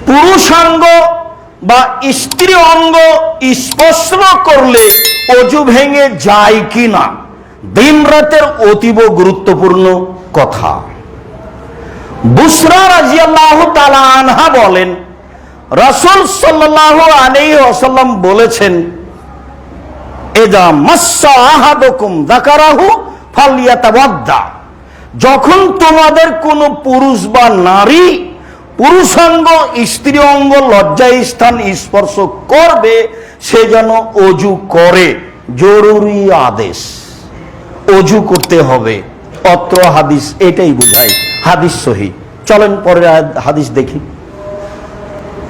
পুরুষাঙ্গ বা স্ত্রী অঙ্গ স্পর্শ করলে অজু ভেঙে যায় কিনা, দিন রাতের অতীব গুরুত্বপূর্ণ কথা। বুসরা রাদিয়াল্লাহু তাআলা আনহা বলেন, রাসূল সাল্লাল্লাহু আলাইহি ওয়াসাল্লাম বলেছেন, ইযা মাসসা আহাদুকুম যাকারাহু ফালইয়াতাওয়াদ্দা, যখন তোমাদের কোনো পুরুষ বা নারী পুরুষাঙ্গ স্ত্রী অঙ্গ লজ্জা স্থান স্পর্শ করবে সে যেন অজু করে। জরুরি আদেশ, অজু করতে হবে। অত্র হাদিস এটাই বোঝায়, হাদিস সহিহ। চলেন পরের হাদিস দেখি।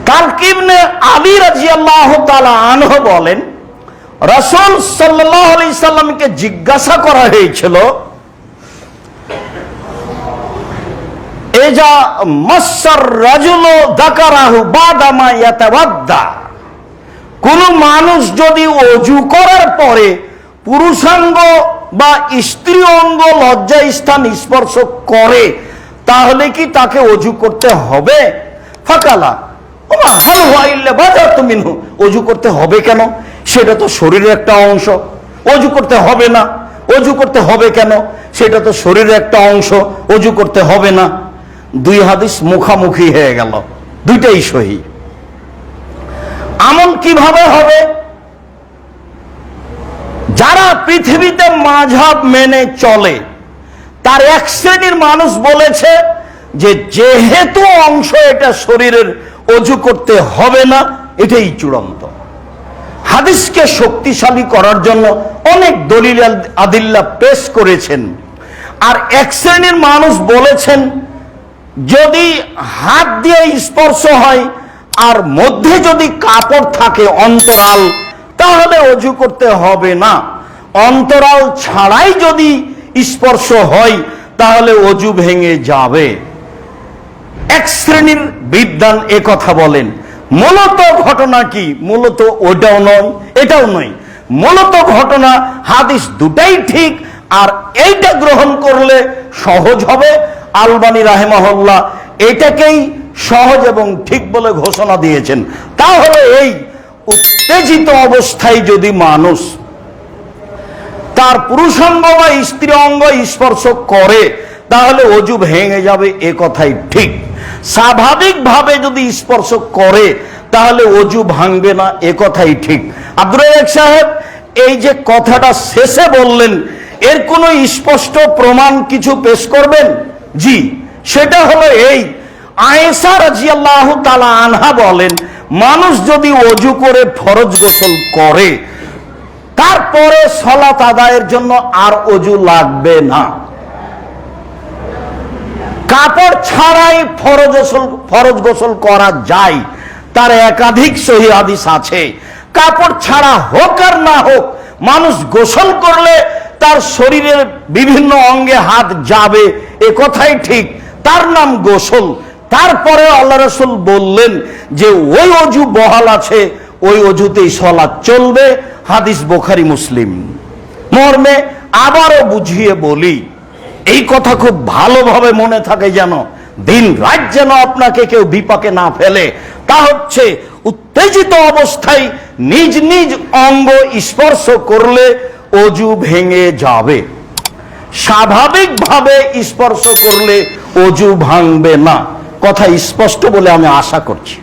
তালক ইবনে আলী রাদিয়াল্লাহু তাআলা আনহু বলেন, রাসূল সাল্লাল্লাহু আলাইহি সাল্লামকে জিজ্ঞাসা করা হয়েছিল, এজা মাসসার রাজুলু যাকারাহু বাদা মা ইয়াতাওয়াদ্দা, কোন মানুষ যদি অজু করার পরে পুরুষাঙ্গ বা স্ত্রী অঙ্গ লজ্জা স্থান স্পর্শ করে তাহলে কি তাকে অজু করতে হবে? ফাকালা ওমা হাল হুয়া ইল্লা বাদাতু মিনহু, অজু করতে হবে কেন? সেটা তো শরীরের একটা অংশ। অজু করতে হবে না, অজু করতে হবে কেন? সেটা তো শরীরের একটা অংশ, অজু করতে হবে না। দুই হাদিস মুখামুখি হয়ে গেল, দুইটাই সহিহ। আমল কিভাবে হবে? যারা পৃথিবীতে মাযহাব মেনে চলে তার এক শ্রেণীর মানুষ বলেছে যে যেহেতু অংশ এটা শরীরের, অজু করতে হবে না, এটাই চূড়ান্ত। হাদিসকে শক্তিশালী করার জন্য অনেক দলিল আদিল্লা পেশ করেছেন। আর এক শ্রেণীর মানুষ বলেছেন যদি হাত দিয়ে স্পর্শ হয় আর মধ্যে যদি কাপড় থাকে অন্তরাল, তাহলে অজু করতে হবে না। অন্তরাল ছাড়াই যদি স্পর্শ হয় তাহলে অজু ভেঙে যাবে। এক শ্রেণীর বিদ্বান এ কথা বলেন। মূলত ঘটনা কি? মূলত ওটাও নয় এটাও নয়। মূলত ঘটনা হাদিস দুটাই ঠিক, আর এইটা গ্রহণ করলে সহজ হবে। আলবানী রাহিমাহুল্লাহ এটাকেই সহজ এবং ঠিক বলে ঘোষণা দিয়েছেন। তাহলে এই উত্তেজিত অবস্থায় যদি মানুষ তার পুরুষাঙ্গ বা স্ত্রী অঙ্গ স্পর্শ করে তাহলে অজু ভেঙে যাবে, এ কথাই ঠিক। স্বাভাবিকভাবে যদি স্পর্শ করে তাহলে অজু ভাঙবে না, এ কথাই ঠিক। আব্দুর রাজ্জাক সাহেব এই যে কথাটা শেষে বললেন, এর কোনো স্পষ্ট প্রমাণ কিছু পেশ করবেন? জি, সেটা হলো এই, আয়েশা রাদিয়াল্লাহু তাআলা আনহা বলেন, মানুষ যদি অজু করে ফরজ গোসল করে তারপরে সালাত আদায়ের জন্য আর অজু লাগবে না। কাপড় ছাড়াই ফরজ গোসল করা যায়, তার একাধিক সহিহ হাদিস আছে। কাপড় ছাড়া হোক আর না হোক, মানুষ গোসল করলে তার শরীরের বিভিন্ন অঙ্গে হাত যাবে, এ কথাই ঠিক, তার নাম গোসল। তারপরে আল্লাহ রাসূল বললেন যে ওই অজু বহাল আছে, ওই অজুতেই সালাত চলবে। হাদিস বুখারী মুসলিম। মর্মে আবারও বুঝিয়ে বলি, এই কথা খুব ভালোভাবে মনে থাকে যেন, দিন রাত যেন আপনাকে কেউ বিপাকে না ফেলে। তা হচ্ছে উত্তেজিত অবস্থায় নিজ নিজ অঙ্গ স্পর্শ করলে অজু ভেঙে যাবে। স্বাভাবিকভাবে স্পর্শ করলে অজু ভাঙবে না। কথা স্পষ্ট বলে আমি আশা করছি।